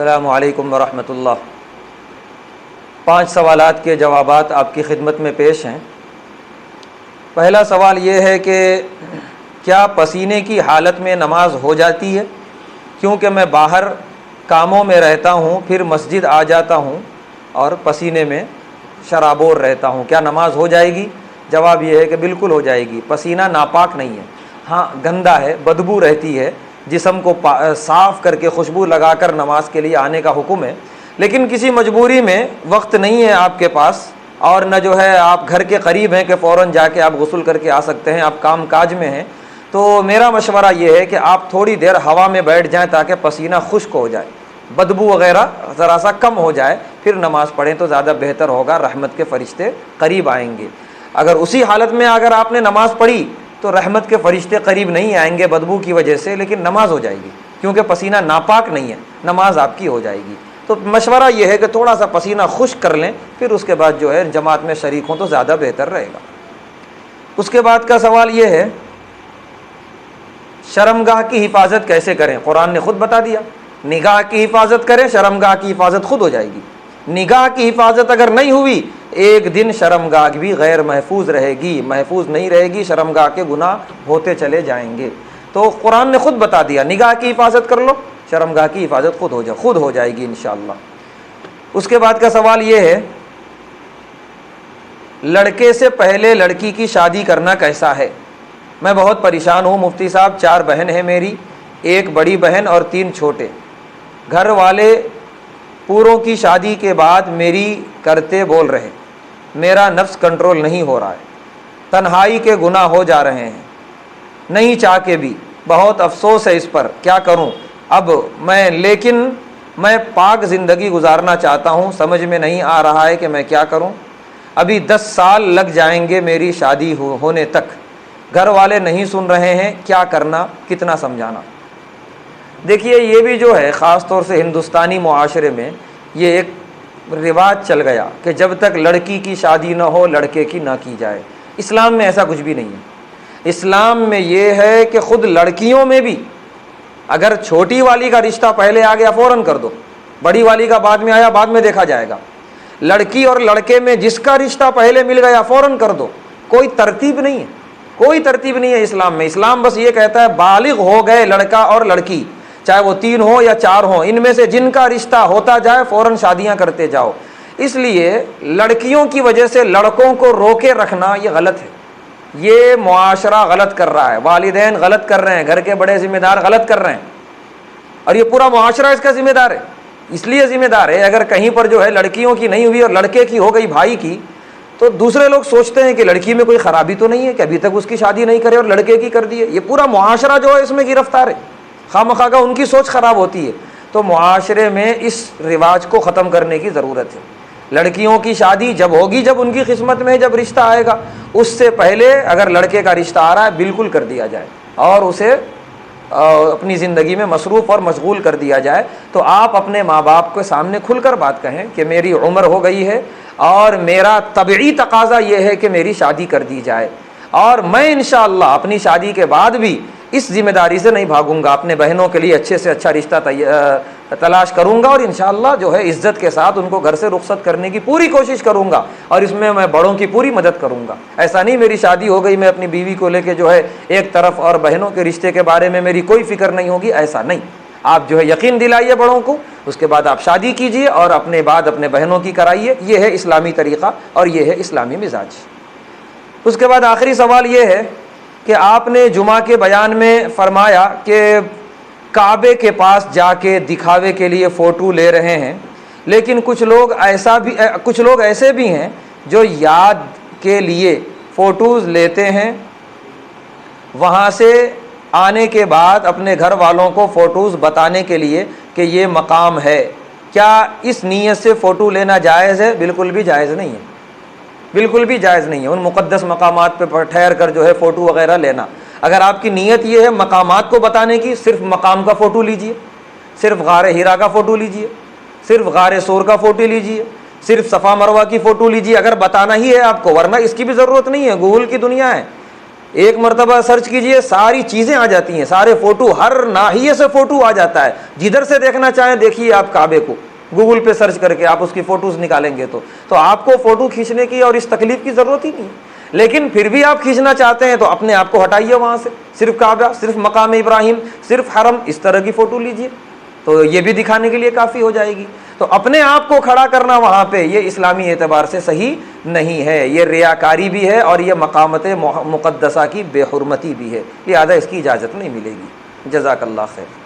السلام علیکم ورحمۃ اللہ۔ 5 سوالات کے جوابات آپ کی خدمت میں پیش ہیں۔ پہلا سوال یہ ہے کہ کیا پسینے کی حالت میں نماز ہو جاتی ہے؟ کیونکہ میں باہر کاموں میں رہتا ہوں، پھر مسجد آ جاتا ہوں اور پسینے میں شرابور رہتا ہوں، کیا نماز ہو جائے گی؟ جواب یہ ہے کہ بالکل ہو جائے گی۔ پسینہ ناپاک نہیں ہے، ہاں گندا ہے، بدبو رہتی ہے، جسم کو صاف کر کے خوشبو لگا کر نماز کے لیے آنے کا حکم ہے۔ لیکن کسی مجبوری میں وقت نہیں ہے آپ کے پاس، اور نہ جو ہے آپ گھر کے قریب ہیں کہ فوراً جا کے آپ غسل کر کے آ سکتے ہیں، آپ کام کاج میں ہیں، تو میرا مشورہ یہ ہے کہ آپ تھوڑی دیر ہوا میں بیٹھ جائیں تاکہ پسینہ خشک ہو جائے، بدبو وغیرہ ذرا سا کم ہو جائے، پھر نماز پڑھیں تو زیادہ بہتر ہوگا، رحمت کے فرشتے قریب آئیں گے۔ اگر اسی حالت میں اگر آپ نے نماز پڑھی تو رحمت کے فرشتے قریب نہیں آئیں گے بدبو کی وجہ سے، لیکن نماز ہو جائے گی، کیونکہ پسینہ ناپاک نہیں ہے، نماز آپ کی ہو جائے گی۔ تو مشورہ یہ ہے کہ تھوڑا سا پسینہ خشک کر لیں، پھر اس کے بعد جو ہے جماعت میں شریک ہوں تو زیادہ بہتر رہے گا۔ اس کے بعد کا سوال یہ ہے شرمگاہ کی حفاظت کیسے کریں؟ قرآن نے خود بتا دیا، نگاہ کی حفاظت کریں، شرمگاہ کی حفاظت خود ہو جائے گی۔ نگاہ کی حفاظت اگر نہیں ہوئی، ایک دن شرمگاہ بھی غیر محفوظ رہے گی، محفوظ نہیں رہے گی، شرمگاہ کے گناہ ہوتے چلے جائیں گے۔ تو قرآن نے خود بتا دیا، نگاہ کی حفاظت کر لو، شرمگاہ کی حفاظت خود ہو جائے گی انشاءاللہ۔ اس کے بعد کا سوال یہ ہے لڑکے سے پہلے لڑکی کی شادی کرنا کیسا ہے؟ میں بہت پریشان ہوں مفتی صاحب، 4 بہن ہیں میری، 1 بڑی بہن اور 3 چھوٹے۔ گھر والے پوروں کی شادی کے بعد میری کرتے بول رہے، میرا نفس کنٹرول نہیں ہو رہا ہے، تنہائی کے گناہ ہو جا رہے ہیں، نہیں چاہ کے بھی، بہت افسوس ہے اس پر، کیا کروں اب لیکن میں پاک زندگی گزارنا چاہتا ہوں، سمجھ میں نہیں آ رہا ہے کہ میں کیا کروں۔ ابھی 10 سال لگ جائیں گے میری شادی ہونے تک، گھر والے نہیں سن رہے ہیں، کیا کرنا، کتنا سمجھانا؟ دیکھیے یہ بھی جو ہے خاص طور سے ہندوستانی معاشرے میں یہ ایک رواج چل گیا کہ جب تک لڑکی کی شادی نہ ہو لڑکے کی نہ کی جائے۔ اسلام میں ایسا کچھ بھی نہیں ہے۔ اسلام میں یہ ہے کہ خود لڑکیوں میں بھی اگر چھوٹی والی کا رشتہ پہلے آ گیا فوراً کر دو، بڑی والی کا بعد میں آیا بعد میں دیکھا جائے گا۔ لڑکی اور لڑکے میں جس کا رشتہ پہلے مل گیا فوراً کر دو، کوئی ترتیب نہیں ہے، کوئی ترتیب نہیں ہے اسلام میں۔ اسلام بس یہ کہتا ہے بالغ ہو گئے لڑکا اور لڑکی، چاہے وہ 3 ہو یا 4 ہوں، ان میں سے جن کا رشتہ ہوتا جائے فوراً شادیاں کرتے جاؤ۔ اس لیے لڑکیوں کی وجہ سے لڑکوں کو روکے رکھنا یہ غلط ہے، یہ معاشرہ غلط کر رہا ہے، والدین غلط کر رہے ہیں، گھر کے بڑے ذمہ دار غلط کر رہے ہیں، اور یہ پورا معاشرہ اس کا ذمہ دار ہے۔ اس لیے ذمہ دار ہے اگر کہیں پر جو ہے لڑکیوں کی نہیں ہوئی اور لڑکے کی ہو گئی بھائی کی، تو دوسرے لوگ سوچتے ہیں کہ لڑکی میں کوئی خرابی تو نہیں ہے کہ ابھی تک اس کی شادی نہیں کرے اور لڑکے کی کر دی ہے۔ یہ پورا معاشرہ جو ہے اس میں گرفتار ہے، خواہ مخواہ کا ان کی سوچ خراب ہوتی ہے۔ تو معاشرے میں اس رواج کو ختم کرنے کی ضرورت ہے۔ لڑکیوں کی شادی جب ہوگی جب ان کی قسمت میں جب رشتہ آئے گا، اس سے پہلے اگر لڑکے کا رشتہ آ رہا ہے بالکل کر دیا جائے اور اسے اپنی زندگی میں مصروف اور مشغول کر دیا جائے۔ تو آپ اپنے ماں باپ کے سامنے کھل کر بات کہیں کہ میری عمر ہو گئی ہے اور میرا طبعی تقاضا یہ ہے کہ میری شادی کر دی جائے، اور میں انشاءاللہ اپنی شادی کے بعد بھی اس ذمہ داری سے نہیں بھاگوں گا، اپنے بہنوں کے لیے اچھے سے اچھا رشتہ تلاش کروں گا، اور انشاءاللہ جو ہے عزت کے ساتھ ان کو گھر سے رخصت کرنے کی پوری کوشش کروں گا، اور اس میں بڑوں کی پوری مدد کروں گا۔ ایسا نہیں میری شادی ہو گئی میں اپنی بیوی کو لے کے جو ہے ایک طرف اور بہنوں کے رشتے کے بارے میں میری کوئی فکر نہیں ہوگی، ایسا نہیں۔ آپ جو ہے یقین دلائیے بڑوں کو، اس کے بعد آپ شادی کیجئے اور اپنے بعد اپنے بہنوں کی کرائیے۔ یہ ہے اسلامی طریقہ اور یہ ہے اسلامی مزاج۔ اس کے بعد آخری سوال یہ ہے کہ آپ نے جمعہ کے بیان میں فرمایا کہ کعبے کے پاس جا کے دکھاوے کے لیے فوٹو لے رہے ہیں، لیکن کچھ لوگ ایسے بھی ہیں جو یاد کے لیے فوٹوز لیتے ہیں، وہاں سے آنے کے بعد اپنے گھر والوں کو فوٹوز بتانے کے لیے کہ یہ مقام ہے، کیا اس نیت سے فوٹو لینا جائز ہے؟ بالکل بھی جائز نہیں ہے، بالکل بھی جائز نہیں ہے۔ ان مقدس مقامات پہ ٹھہر کر جو ہے فوٹو وغیرہ لینا، اگر آپ کی نیت یہ ہے مقامات کو بتانے کی، صرف مقام کا فوٹو لیجئے، صرف غار ہیرا کا فوٹو لیجئے، صرف غار سور کا فوٹو لیجئے، صرف صفا مروہ کی فوٹو لیجئے اگر بتانا ہی ہے آپ کو، ورنہ اس کی بھی ضرورت نہیں ہے، گوگل کی دنیا ہے، ایک مرتبہ سرچ کیجئے، ساری چیزیں آ جاتی ہیں، سارے فوٹو، ہر ناحیے سے فوٹو آ جاتا ہے، جدھر سے دیکھنا چاہیں دیکھیے آپ کعبے کو، گوگل پہ سرچ کر کے آپ اس کی فوٹوز نکالیں گے تو آپ کو فوٹو کھینچنے کی اور اس تکلیف کی ضرورت ہی نہیں ہے۔ لیکن پھر بھی آپ کھینچنا چاہتے ہیں تو اپنے آپ کو ہٹائیے وہاں سے، صرف کعبہ، صرف مقام ابراہیم، صرف حرم، اس طرح کی فوٹو لیجئے تو یہ بھی دکھانے کے لیے کافی ہو جائے گی۔ تو اپنے آپ کو کھڑا کرنا وہاں پہ یہ اسلامی اعتبار سے صحیح نہیں ہے، یہ ریاکاری بھی ہے اور یہ مقامات مقدسہ کی بے حرمتی بھی ہے، لہذا اس کی اجازت نہیں ملے گی۔ جزاک اللہ خیر۔